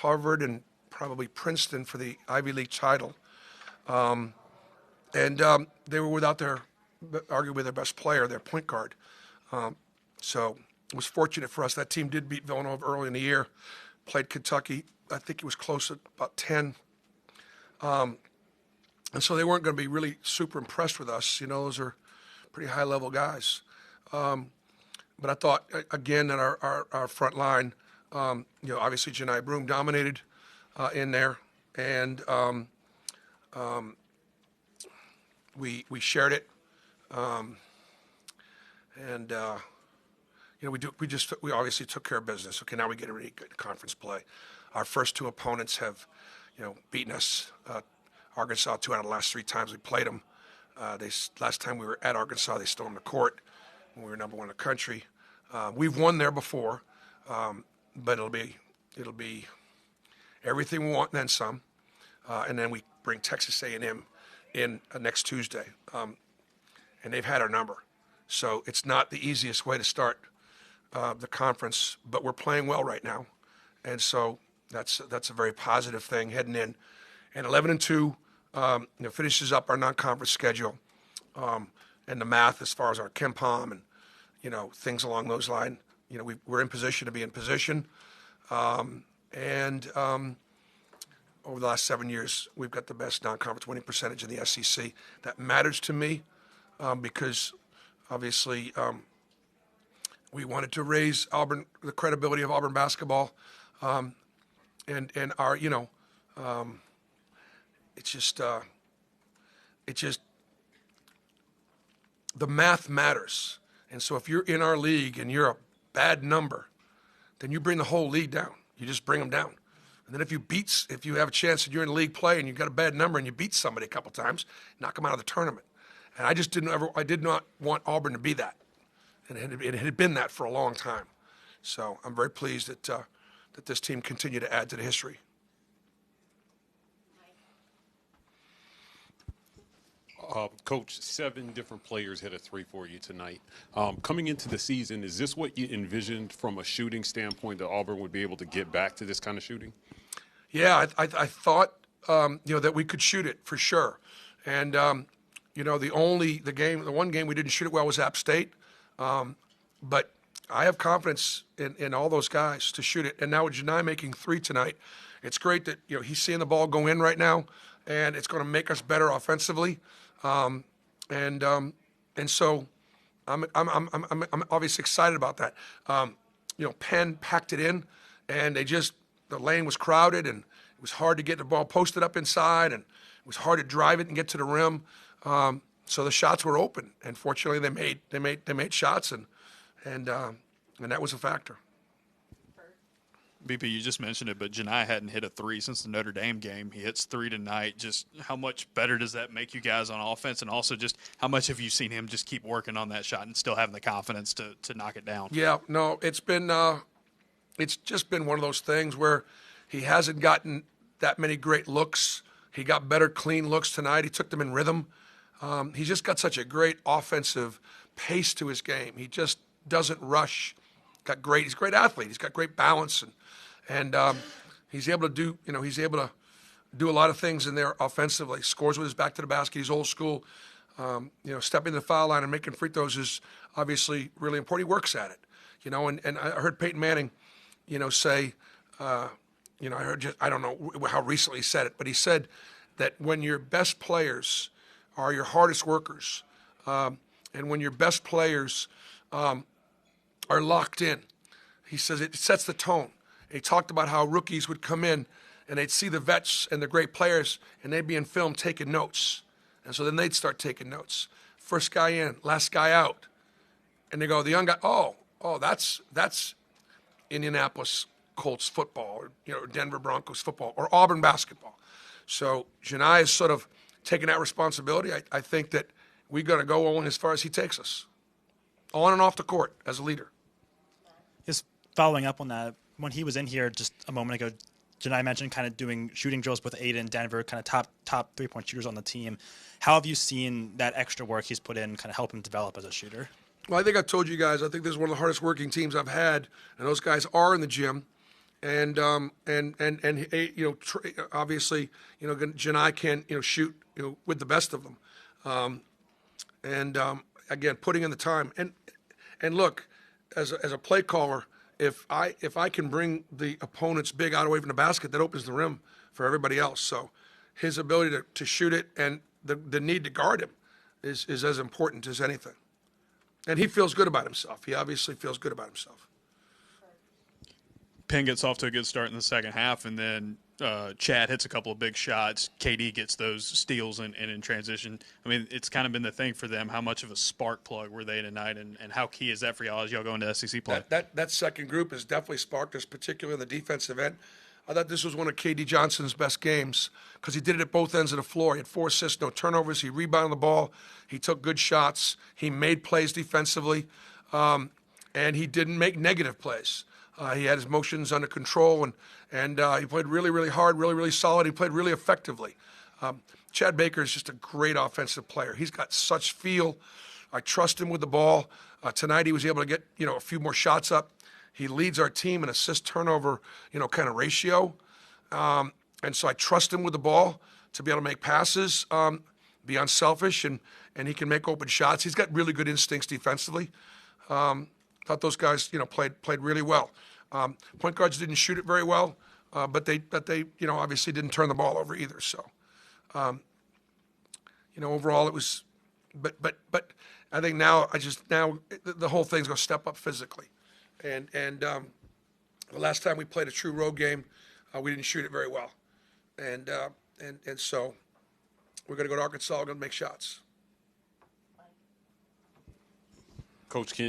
Harvard and probably Princeton for the Ivy League title. And they were without arguably their best player, their point guard. So it was fortunate for us. That team did beat Villanova early in the year, played Kentucky. I think it was close at about 10. And so they weren't going to be really super impressed with us. Those are pretty high-level guys. But I thought, again, that our front line, obviously Janai Broom dominated in there. And we shared it. We obviously took care of business. Okay, now we get a really good conference play. Our first two opponents have, beaten us. Arkansas 2 out of the last 3 times we played them. Last time we were at Arkansas, they stormed the court when we were number 1 in the country. We've won there before, but it'll be everything we want and then some. And then we bring Texas A&M in next Tuesday, and they've had our number. So it's not the easiest way to start the conference, but we're playing well right now, and so that's a very positive thing heading in. And 11-2 finishes up our non-conference schedule, and the math as far as our KenPom and things along those lines. We're in position to be in position, and over the last 7 years, we've got the best non-conference winning percentage in the SEC. That matters to me because obviously we wanted to raise Auburn, the credibility of Auburn basketball, and our it's just the math matters. And so if you're in our league and you're a bad number, then you bring the whole league down. You just bring them down. And then if you have a chance that you're in league play and you've got a bad number and you beat somebody a couple times, knock them out of the tournament. And I did not want Auburn to be that. And it had been that for a long time. So I'm very pleased that this team continued to add to the history. Coach, 7 different players hit a 3 for you tonight. Coming into the season, is this what you envisioned from a shooting standpoint, that Auburn would be able to get back to this kind of shooting? Yeah, I thought that we could shoot it for sure. And the one game we didn't shoot it well was App State. But I have confidence in all those guys to shoot it. And now with Janai making 3 tonight, it's great that he's seeing the ball go in right now, and it's going to make us better offensively. And so I'm obviously excited about that. Penn packed it in, and the lane was crowded, and it was hard to get the ball posted up inside, and it was hard to drive it and get to the rim. So the shots were open, and fortunately they made shots, and that was a factor. BP, you just mentioned it, but Janai hadn't hit a 3 since the Notre Dame game. He hits 3 tonight. Just how much better does that make you guys on offense? And also just how much have you seen him just keep working on that shot and still having the confidence to knock it down? Yeah, no, it's just been one of those things where he hasn't gotten that many great looks. He got better clean looks tonight. He took them in rhythm. He's just got such a great offensive pace to his game. He just doesn't rush. He's a great athlete. He's got great balance, and he's able to do a lot of things in there offensively. Scores with his back to the basket. He's old school. Stepping the foul line and making free throws is obviously really important. He works at it. And I heard Peyton Manning, say, I don't know how recently he said it, but he said that when your best players are your hardest workers, and when your best players are locked in, he says it sets the tone. And he talked about how rookies would come in and they'd see the vets and the great players, and they'd be in film taking notes. And so then they'd start taking notes. First guy in, last guy out. And they go, the young guy, oh, that's Indianapolis Colts football, or Denver Broncos football, or Auburn basketball. So Janai is sort of taking that responsibility. I think that we're going to go on as far as he takes us, on and off the court as a leader. Just following up on that, when he was in here just a moment ago, Janai mentioned kind of doing shooting drills with Aiden, Denver, kind of top 3-point shooters on the team. How have you seen that extra work he's put in kind of help him develop as a shooter? Well, I think I told you guys, I think this is one of the hardest working teams I've had, and those guys are in the gym. Obviously, Janai can shoot with the best of them, again, putting in the time and look, as a play caller, if I can bring the opponent's big out away from the basket, that opens the rim for everybody else. So his ability to shoot it and the need to guard him is as important as anything. And he feels good about himself. He obviously feels good about himself. Penn gets off to a good start in the second half, and then Chad hits a couple of big shots. KD gets those steals and in transition. I mean, it's kind of been the thing for them. How much of a spark plug were they tonight, and how key is that for y'all as y'all go into SEC play? That second group has definitely sparked us, particularly in the defensive end. I thought this was one of KD Johnson's best games because he did it at both ends of the floor. He had 4 assists, no turnovers. He rebounded the ball. He took good shots. He made plays defensively, and he didn't make negative plays. He had his motions under control, and he played really, really hard, really, really solid. He played really effectively. Chad Baker is just a great offensive player. He's got such feel. I trust him with the ball. Tonight he was able to get a few more shots up. He leads our team in assist turnover kind of ratio, and so I trust him with the ball to be able to make passes, be unselfish, and he can make open shots. He's got really good instincts defensively. Thought those guys played really well. Point guards didn't shoot it very well, but they obviously didn't turn the ball over either. So overall it was, but I think now the whole thing's going to step up physically. And the last time we played a true road game, we didn't shoot it very well, and so we're going to go to Arkansas. We're going to make shots. Coach,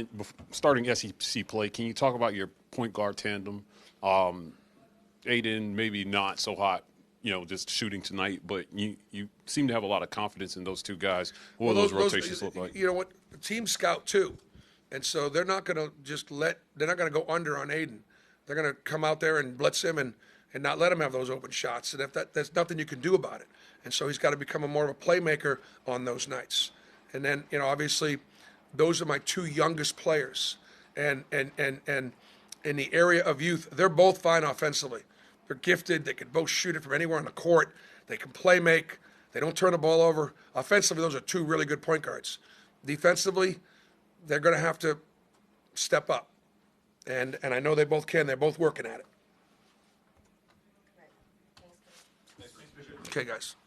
starting SEC play, can you talk about your point guard tandem? Aiden maybe not so hot, just shooting tonight, but you seem to have a lot of confidence in those two guys. What will those rotations look like? You know what? The team scout too. And so they're not going to they're not going to go under on Aiden. They're going to come out there and blitz him and not let him have those open shots. And if there's nothing you can do about it. And so he's got to become more of a playmaker on those nights. And then, obviously, those are my 2 youngest players. And in the area of youth, they're both fine offensively. They're gifted. They can both shoot it from anywhere on the court. They can play make. They don't turn the ball over. Offensively, those are 2 really good point guards. Defensively, they're going to have to step up. And I know they both can. They're both working at it. Okay, guys.